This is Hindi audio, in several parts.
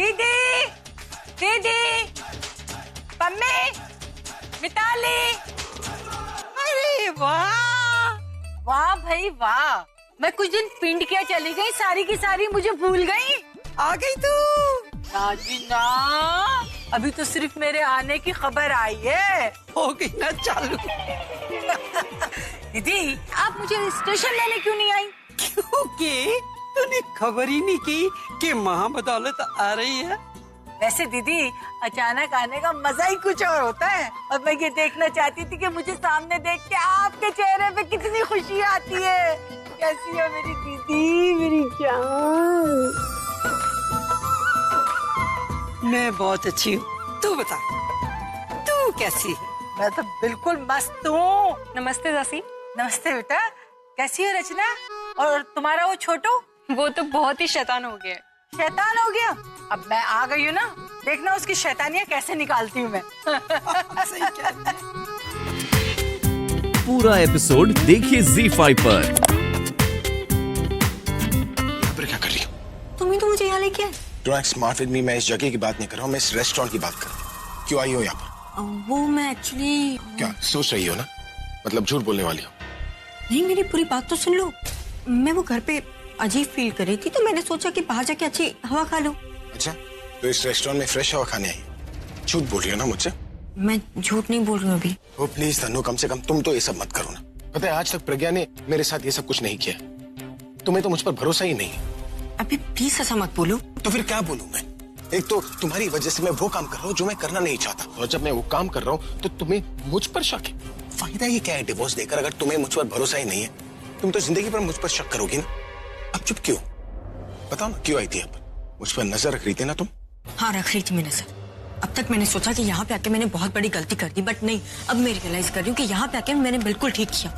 दीदी, दीदी, पम्मी, मिताली। अरे वाह वाह भाई वाह, मैं कुछ दिन पिंड के चली गई, सारी की सारी मुझे भूल गई। आ गई तू? ना जी ना, अभी तो सिर्फ मेरे आने की खबर आई है। हो गई ना चालू। दीदी आप मुझे स्टेशन लेने क्यों नहीं आई? क्योंकि तूने खबर ही नहीं की कि महाबदौलत आ रही है। वैसे दीदी अचानक आने का मजा ही कुछ और होता है, और मैं ये देखना चाहती थी कि मुझे सामने देख के आपके चेहरे पे कितनी खुशी आती है। कैसी है मेरी दीदी, मेरी जान? मैं बहुत अच्छी हूँ, तू बता तू कैसी है? मैं तो बिल्कुल मस्त हूँ। नमस्ते दासी। नमस्ते बेटा, कैसी हो रचना? और तुम्हारा वो छोटू? वो तो बहुत ही शैतान हो गया। शैतान हो गया? अब मैं आ गई हूँ ना, देखना उसकी शैतानियाँ कैसे निकालती हूँ मैं। सही कह रही है। पूरा एपिसोड देखिए ZEE5 पर। क्या कर रही हो? तुम ही तो मुझे यहाँ लेके आए। Don't act smart with me. मैं इस जगह की बात नहीं कर रहा हूँ, मैं इस रेस्टोरेंट की बात कर रहा हूँ। क्यों आई हो यहाँ पर? वो मैं एक्चुअली क्या सोच रही हो ना? मतलब झूठ बोलने वाली हो? नहीं, मेरी पूरी बात तो सुन लो। मैं वो घर पे अजीब फील कर रही थी, तो मैंने सोचा कि बाहर जाके अच्छी हवा खा लूं। अच्छा, तो इस रेस्टोरेंट में फ्रेश हवा खाने आई? झूठ बोल रही हो ना मुझसे? मैं झूठ नहीं बोल रही हूँ अभी। ओ प्लीज तनु, कम से कम तुम तो ये सब मत करो ना। पता है आज तक प्रज्ञा ने मेरे साथ ये सब कुछ नहीं किया। तुम्हें तो मुझ पर भरोसा ही नहीं है। अभी प्लीज ऐसा मत बोलो। तो फिर क्या बोलूं मैं? एक तो तुम्हारी वजह से मैं वो काम कर रहा हूँ जो मैं करना नहीं चाहता, और जब मैं वो काम कर रहा हूँ तो तुम्हें मुझ पर शक है। फायदा ये क्या है डिवोर्स देकर, अगर तुम्हें मुझ पर भरोसा ही नहीं है? तुम तो जिंदगी पर मुझ पर शक करोगी ना। अब चुप क्यों? बताओ ना, क्यों आई थी अब? मुझ पर नजर रख रही थी ना तुम? हाँ, रख रही थी मैं नजर। अब तक मैंने सोचा कि यहाँ पे आके मैंने बहुत बड़ी गलती कर दी, बट नहीं, अब मैं रियलाइज कर रही हूँ कि यहाँ पे आके मैंने बिल्कुल ठीक किया।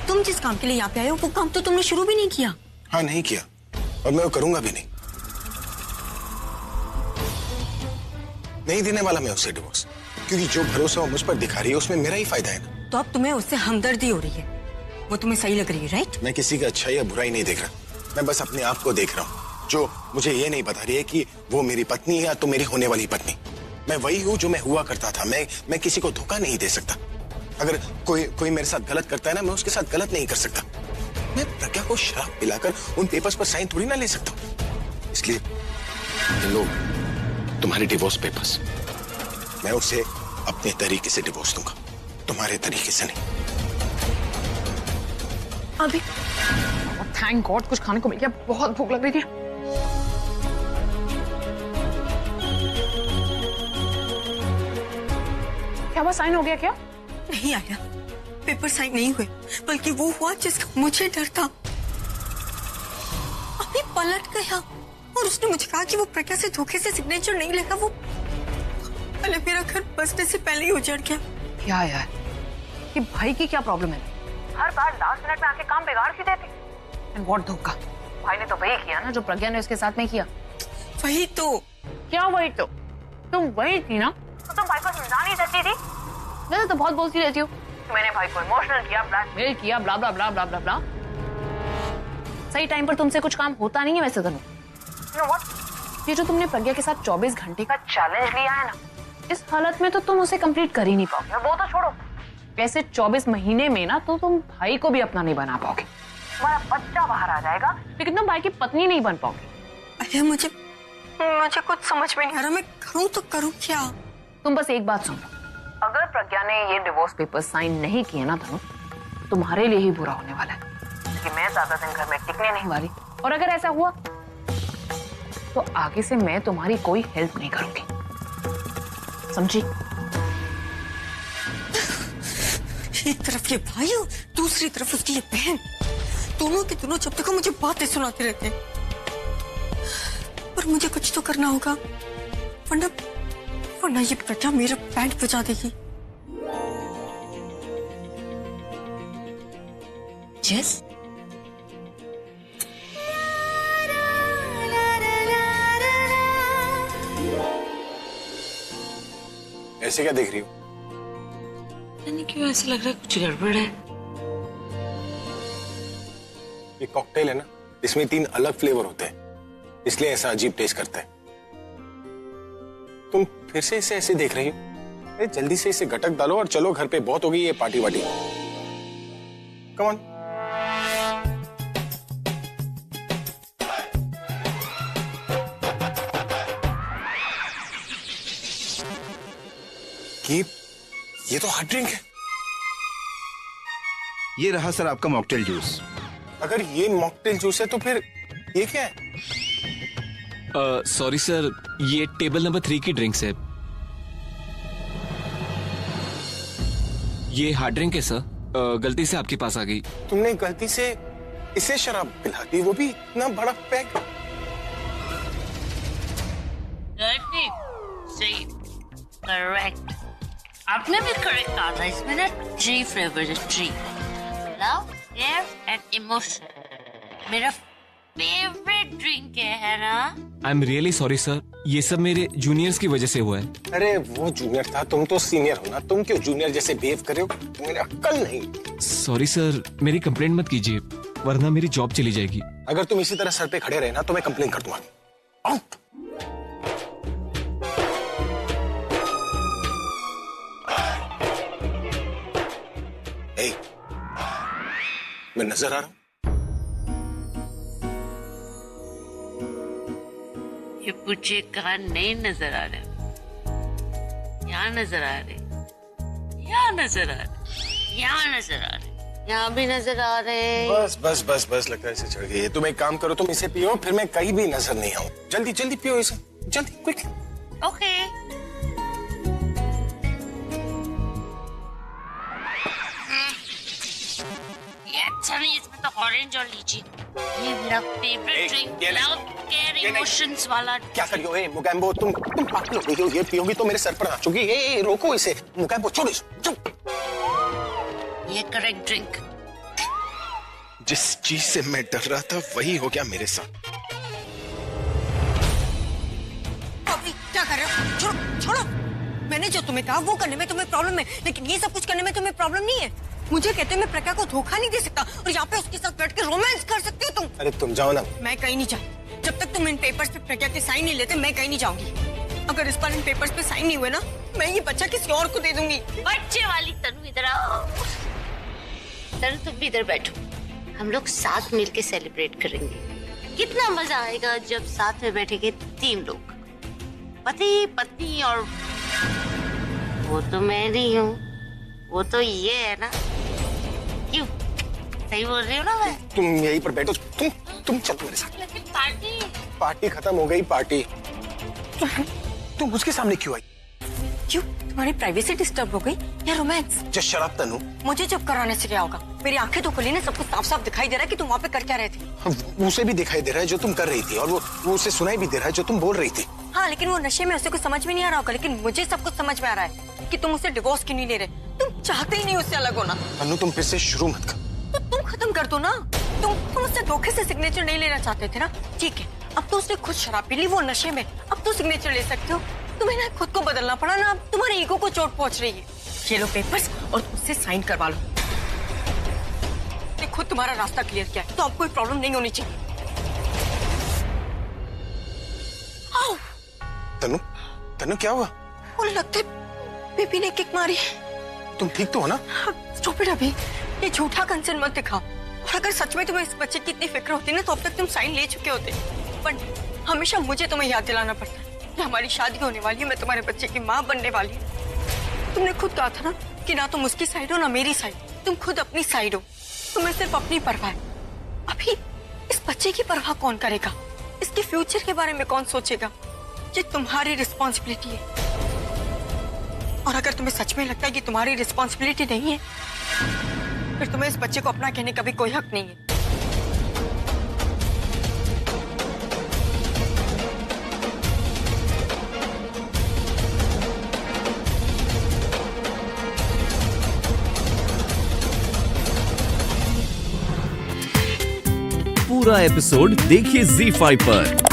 तुम जिस काम के लिए यहाँ पे आए हो वो काम तो तुमने शुरू भी नहीं किया। हाँ, नहीं किया, और मैं वो करूंगा भी नहीं। नहीं देने वाला मैं उससे डिवोर्स, क्योंकि जो भरोसा वो मुझ पर दिखा रही है उसमें मेरा ही फायदा है ना। तो अब तुम्हें उससे हमदर्दी हो रही है, वो तुम्हें सही लग रही है, राइट? मैं किसी का अच्छा या बुराई नहीं देख रहा, मैं बस अपने आप को देख रहा हूँ, जो मुझे ये नहीं बता रही है कि वो मेरी पत्नी है या तो मेरी होने वाली पत्नी। मैं वही हूँ जो मैं हुआ करता था। मैं किसी को धोखा नहीं दे सकता। अगर कोई मेरे साथ गलत करता है ना, मैं उसके साथ गलत नहीं कर सकता। मैं प्रज्ञा को शराब पिलाकर उन पेपर्स पर साइन थोड़ी ना ले सकता हूँ। इसलिए इन लो तुम्हारे डिवोर्स पेपर्स। मैं उसे अपने तरीके से डिवोर्स दूंगा, तुम्हारे तरीके से नहीं। अभी थैंक गॉड कुछ खाने को मिल गया, बहुत भूख लग रही थी। क्या वो साइन हो गया? क्या नहीं आया, पेपर साइन नहीं हुए, बल्कि वो हुआ जिसका मुझे डर था। अभी पलट गया और उसने मुझे कहा कि वो प्रज्ञा से धोखे से सिग्नेचर नहीं लेगा। वो पहले मेरा घर बसने से पहले ही उजड़ गया। क्या यार, कि भाई की क्या प्रॉब्लम है? हर बार लास्ट मिनट में आके काम बिगाड़ क्यों देते? एंड व्हाट धोखा? भाई ने तो वही किया ना जो प्रज्ञा ने उसके साथ में किया। वही तो। क्या वही तो? तुम वही थी ना, तो तुम भाई को समझा नहीं सकती थी? वैसे तो बहुत बोलती रहती हो कि मैंने भाई को इमोशनल किया, ब्लैकमेल किया, ब्ला ब्ला ब्ला ब्ला ब्ला ब्ला। सही टाइम पर तुमसे कुछ काम होता नहीं है वैसे। तनु, you know what? ये जो तुमने प्रज्ञा के साथ 24 घंटे का चैलेंज लिया है ना, इस हालत में तो तुम उसे कंप्लीट कर ही नहीं पाओगे। वो तो छोड़ो, वैसे 24 महीने में ना तो तुम भाई को भी अपना नहीं बना पाओगे। तुम्हारा बच्चा बाहर आ जाएगा, लेकिन तुम भाई की पत्नी नहीं बन पाओगे। अरे मुझे कुछ समझ में नहीं आ रहा, मैं करूँ तो करूँ क्या? तुम बस एक बात सुनो, अगर प्रज्ञा ने ये डिवोर्स पेपर साइन नहीं किए ना तनु, तुम्हारे लिए ही बुरा होने वाला है कि मैं ज्यादा दिन घर में टिकने नहीं वाली। और अगर ऐसा हुआ तो आगे से मैं तुम्हारी कोई हेल्प नहीं करूंगी, समझी? एक तरफ ये भाई और दूसरी तरफ उसकी ये बहन, दोनों के दोनों जब तक मुझे बातें सुनाते रहते हैं। पर मुझे कुछ तो करना होगा, वरना ये प्रज्ञा मेरा बैंड बजा देगी। यस, ऐसे क्या देख रही हो? नहीं, क्यों ऐसा लग रहा है कुछ गड़बड़ है? ये कॉकटेल है ना, इसमें 3 अलग फ्लेवर होते हैं, इसलिए ऐसा अजीब टेस्ट करता है। तुम फिर से इसे ऐसे देख रही हो? अरे जल्दी से इसे गटक डालो और चलो घर पे, बहुत हो गई ये पार्टी वार्टी। Come on. ये तो हार्ड ड्रिंक है। ये रहा सर आपका मॉकटेल जूस। अगर ये मॉकटेल जूस है तो फिर ये क्या है? सॉरी सर, ये टेबल नंबर 3 की ड्रिंक्स है। ये हार्ड ड्रिंक है सर, गलती से आपके पास आ गई। तुमने गलती से इसे शराब पिला दी, वो भी इतना बड़ा पैक। सही, करेक्ट। आपने भी करेक्ट कहा था, इसमें ना 3 फ्लेवर है, 3 लव, केयर एंड इमोशन। मेरा फेवरेट ड्रिंक है ना। I am really sorry sir, ये सब मेरे जूनियर्स की वजह से हुआ है। अरे वो जूनियर था, तुम तो सीनियर हो ना, तुम क्यों जूनियर जैसे बिहेव कर रहे हो? तुम्हें अक्ल नहीं। सॉरी सर, मेरी कंप्लेंट मत कीजिए वरना मेरी जॉब चली जाएगी। अगर तुम इसी तरह सर पे खड़े रहे ना तो मैं कंप्लेन कर दूंगा। आउट। ए, मैं नजर आ रहा हूं? ये पूछे कहा नहीं नजर आ रहे, यहाँ नजर आ रहे, यहाँ नजर आ रहे, यहाँ नजर आ रहे, यहाँ भी नजर आ रहे। बस बस बस बस, लगता है इसे चढ़ गई है। तुम एक काम करो, तुम इसे पियो, फिर मैं कहीं भी नजर नहीं आऊं। जल्दी जल्दी पियो इसे, जल्दी, क्विक। ओके। ये अच्छा नहीं, इसमें तो ऑरेंज और लीची। ये मेरा favourite drink, love care emotions वाला। क्या कर रही हो? ए मुगैम्बो, तुम पागल हो गई हो? ये पियोगी तो मेरे सर पर नाचोगी। ए रोको इसे मुगैम्बो, छोड़ो इसे, चुप। ये करेक्ट ड्रिंक। जिस चीज से मैं डर रहा था वही हो गया मेरे साथ। अभी क्या कर रहे हो? छोड़ो छोड़ो। मैंने जो तुम्हें कहा वो करने में तुम्हें प्रॉब्लम है, लेकिन ये सब कुछ करने में तुम्हें प्रॉब्लम नहीं है। मुझे कहते हैं मैं प्रज्ञा को धोखा नहीं दे सकता और यहाँ पे उसके साथ बैठ के रोमांस कर सकते हो तुम। अरे तुम जाओ ना। मैं कहीं नहीं जाऊँ जब तक तुम इन पेपर्स पे प्रज्ञा के साइन नहीं लेते। मैं कहीं नहीं जाऊंगी। अगर इस बार इन पेपर्स पे साइन नहीं हुए ना, मैं ये बच्चा किसी और को दे दूंगी। बच्चे वाली तनु इधर आओ। तनु तुम भी इधर बैठो, हम लोग साथ मिलके सेलिब्रेट करेंगे। कितना मजा आएगा जब साथ में बैठेंगे 3 लोग, पति पत्नी। और वो तो मैं नहीं हूँ, वो तो ये है ना। क्यों, सही बोल रही हो ना मैं? तुम यहीं पर बैठो, तुम चलो मेरे साथ। लेकिन पार्टी खत्म हो गई पार्टी। तुम उसके सामने क्यों आई? क्यों, तुम्हारी प्राइवेसी डिस्टर्ब हो गई या रोमांस? जो शराब तनु, मुझे चुप कराने से क्या होगा? मेरी आंखें तो खुली ना, सब कुछ साफ साफ दिखाई दे रहा है कि तुम वहाँ पे कर क्या रहे थे। उसे भी दिखाई दे रहा है जो तुम कर रही थी, और वो उसे सुनाई भी दे रहा है जो तुम बोल रही थी। हाँ, लेकिन वो नशे में, उसे कुछ समझ में नहीं आ रहा होगा, लेकिन मुझे सब कुछ समझ में आ रहा है कि तुम उसे डिवोर्स क्यों नहीं ले रहे। तुम चाहते ही नहीं उससे अलग होना। तनु तुम फिर से शुरू मत कर। तो तुम खत्म कर दो ना। तुम उससे धोखे से सिग्नेचर नहीं लेना चाहते थे ना, ठीक है। अब तो उसने खुद शराब पी ली, वो नशे में, अब तो सिग्नेचर ले सकते हो। तुम्हें ना खुद को बदलना पड़ा ना, अब तुम्हारे ईगो को चोट पहुंच रही है। ये लो पेपर्स और उससे साइन करवा लो। खुद तुम्हारा रास्ता क्लियर किया है, तो अब कोई प्रॉब्लम नहीं होनी चाहिए। आओ। तनु क्या हुआ? वो लगता है बेबी ने किक मारी है। तुम ठीक तो हो ना? स्टॉप इट अभी, ये झूठा कंसर्न मत दिखाओ। और अगर सच में तुम्हें इस बच्चे की इतनी फिक्र होती ना, तो अब तक तुम साइन ले चुके होते। पर हमेशा मुझे तुम्हें याद दिलाना पड़ता है कि हमारी शादी होने वाली है, मैं तुम्हारे बच्चे की माँ बनने वाली हूँ। तुमने खुद कहा था ना कि ना तुम उसकी साइड हो ना मेरी साइड, तुम खुद अपनी साइड हो। तुम्हें सिर्फ अपनी परवाह है। अभी इस बच्चे की परवाह कौन करेगा? इसके फ्यूचर के बारे में कौन सोचेगा? ये तुम्हारी रिस्पॉन्सिबिलिटी है। और अगर तुम्हें सच में लगता है कि तुम्हारी रिस्पॉन्सिबिलिटी नहीं है, फिर तुम्हें इस बच्चे को अपना कहने का भी कोई हक नहीं है। पूरा एपिसोड देखिए ZEE5 पर।